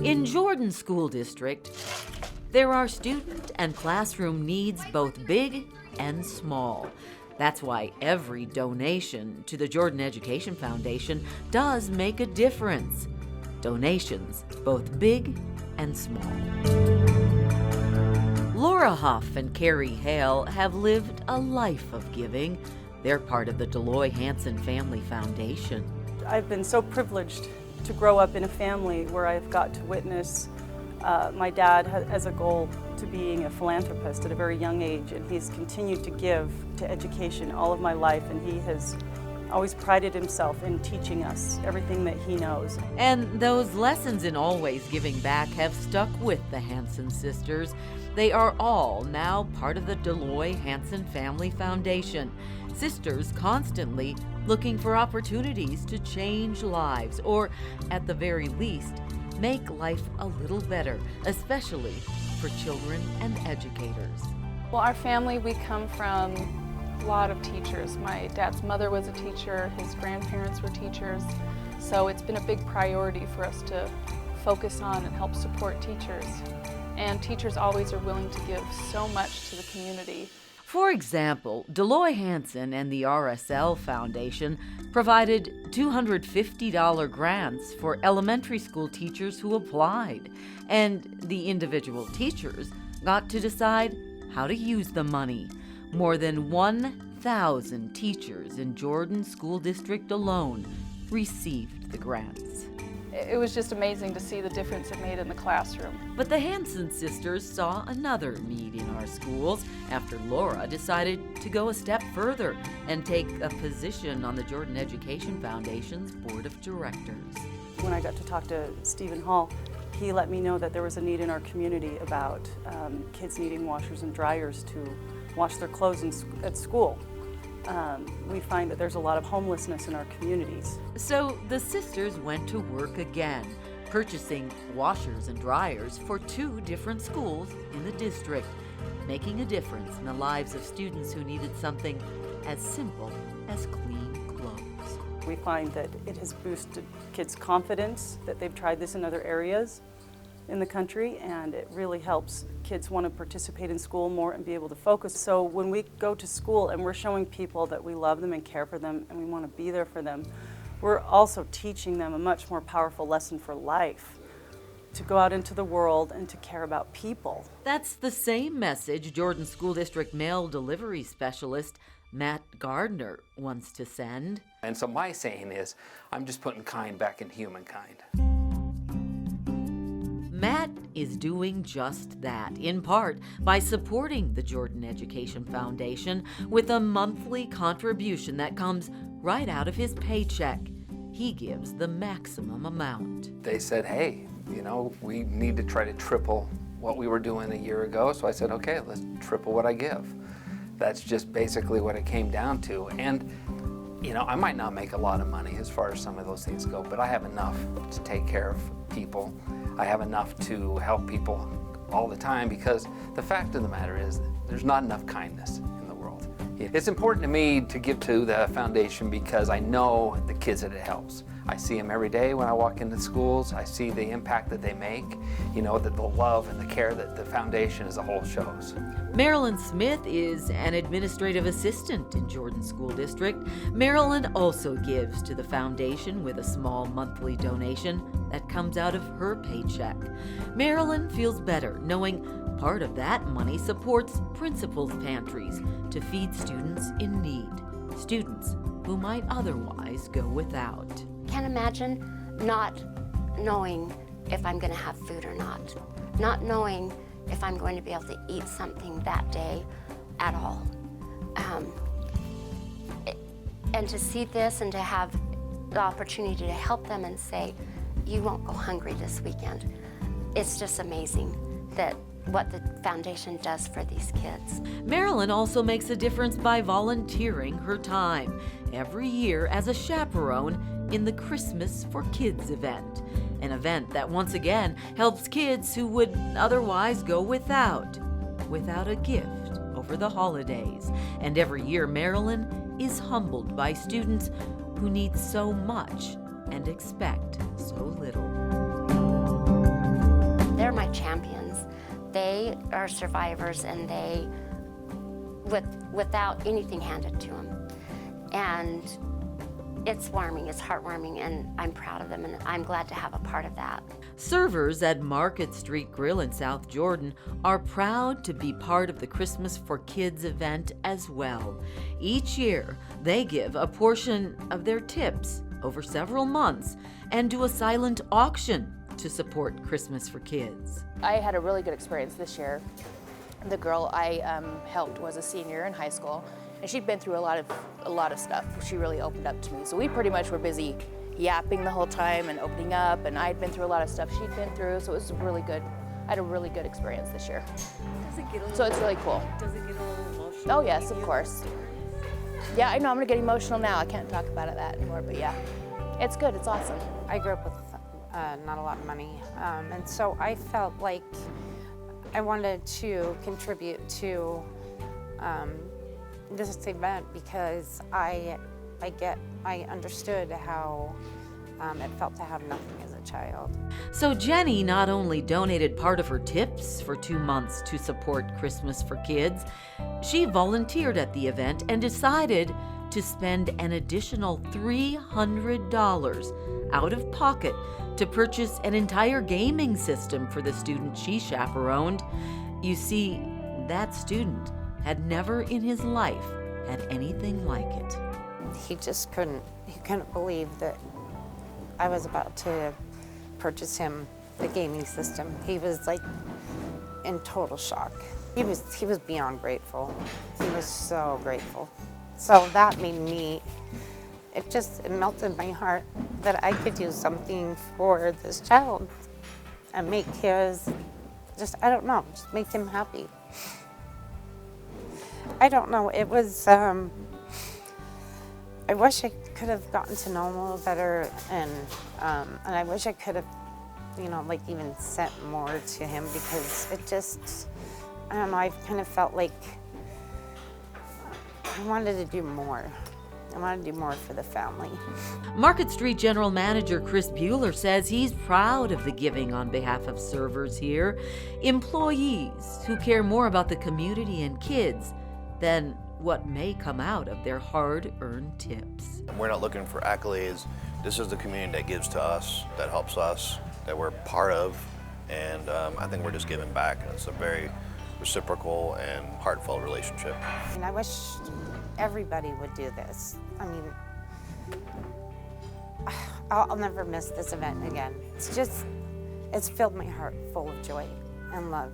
In Jordan School District, there are student and classroom needs both big and small. That's why every donation to the Jordan Education Foundation does make a difference. Donations, both big and small. Laura Huff and Carrie Hale have lived a life of giving. They're part of the Deloy Hansen Family Foundation. I've been so privileged to grow up in a family where I've got to witness my dad has a goal to being a philanthropist at a very young age, and he's continued to give to education all of my life, and he has always prided himself in teaching us everything that he knows. And those lessons in always giving back have stuck with the Hansen Sisters. They are all now part of the Deloy Hansen Family Foundation. Sisters constantly looking for opportunities to change lives, or at the very least, make life a little better, especially for children and educators. Well, our family, we come from a lot of teachers. My dad's mother was a teacher, his grandparents were teachers, so it's been a big priority for us to focus on and help support teachers. And teachers always are willing to give so much to the community. For example, Deloy Hansen and the RSL Foundation provided $250 grants for elementary school teachers who applied, and the individual teachers got to decide how to use the money. More than 1,000 teachers in Jordan School District alone received the grants. It was just amazing to see the difference it made in the classroom. But the Hansen Sisters saw another need in our schools after Laura decided to go a step further and take a position on the Jordan Education Foundation's Board of Directors. When I got to talk to Stephen Hall, he let me know that there was a need in our community about kids needing washers and dryers to wash their clothes at school. We find that there's a lot of homelessness in our communities. So the sisters went to work again, purchasing washers and dryers for 2 different schools in the district, making a difference in the lives of students who needed something as simple as clean clothes. We find that it has boosted kids' confidence, that they've tried this in other areas in the country, and it really helps kids want to participate in school more and be able to focus. So when we go to school and we're showing people that we love them and care for them and we want to be there for them, we're also teaching them a much more powerful lesson for life, to go out into the world and to care about people. That's the same message Jordan School District mail delivery specialist Matt Gardner wants to send. And so my saying is, I'm just putting kind back in humankind. Matt is doing just that, in part by supporting the Jordan Education Foundation with a monthly contribution that comes right out of his paycheck. He gives the maximum amount. They said, hey, we need to try to triple what we were doing a year ago. So I said, okay, let's triple what I give. That's just basically what it came down to. And I might not make a lot of money as far as some of those things go, but I have enough to take care of people. I have enough to help people all the time, because the fact of the matter is there's not enough kindness in the world. It's important to me to give to the foundation because I know the kids that it helps. I see them every day when I walk into schools. I see the impact that they make, that the love and the care that the foundation as a whole shows. Marilyn Smith is an administrative assistant in Jordan School District. Marilyn also gives to the foundation with a small monthly donation that comes out of her paycheck. Marilyn feels better knowing part of that money supports principals' pantries to feed students in need, students who might otherwise go without. Can't imagine not knowing if I'm going to have food or not knowing if I'm going to be able to eat something that day at all. And to see this and to have the opportunity to help them and say, you won't go hungry this weekend. It's just amazing that what the foundation does for these kids. Marilyn also makes a difference by volunteering her time every year as a chaperone in the Christmas for Kids event, an event that once again helps kids who would otherwise go without a gift over the holidays. And every year Marilyn is humbled by students who need so much and expect so little. my champions. They are survivors, and they, without anything handed to them. And it's warming, it's heartwarming, and I'm proud of them, and I'm glad to have a part of that. Servers at Market Street Grill in South Jordan are proud to be part of the Christmas for Kids event as well. Each year, they give a portion of their tips over several months and do a silent auction to support Christmas for Kids. I had a really good experience this year. The girl I helped was a senior in high school, and she'd been through a lot of stuff. She really opened up to me. So we pretty much were busy yapping the whole time and opening up, and I'd been through a lot of stuff she'd been through, so it was really good. I had a really good experience this year. Does it get a little, so it's really cool. Does it get a little emotional? Oh yes, of course. Yeah, I know, I'm gonna get emotional now. I can't talk about that anymore, but yeah. It's good, it's awesome. I grew up with not a lot of money, and so I felt like I wanted to contribute to this event because I understood how it felt to have nothing as a child. So Jenny not only donated part of her tips for 2 months to support Christmas for Kids, she volunteered at the event and decided to spend an additional $300 out of pocket to purchase an entire gaming system for the student she chaperoned. You see, that student had never in his life had anything like it. He just couldn't believe that I was about to purchase him the gaming system. He was like in total shock. He was beyond grateful. He was so grateful. So that made me, it melted my heart that I could do something for this child and make his, I don't know, just make him happy. I don't know, it was, I wish I could have gotten to know him a little better, and I wish I could have, like even sent more to him, because it just, I don't know, I kind of felt like I wanted to do more. I want to do more for the family. Market Street General Manager Chris Bueller says he's proud of the giving on behalf of servers here, employees who care more about the community and kids than what may come out of their hard-earned tips. We're not looking for accolades. This is the community that gives to us, that helps us, that we're part of, and I think we're just giving back, and it's a very reciprocal and heartfelt relationship. And I wish everybody would do this. I mean, I'll never miss this event again. It's filled my heart full of joy and love.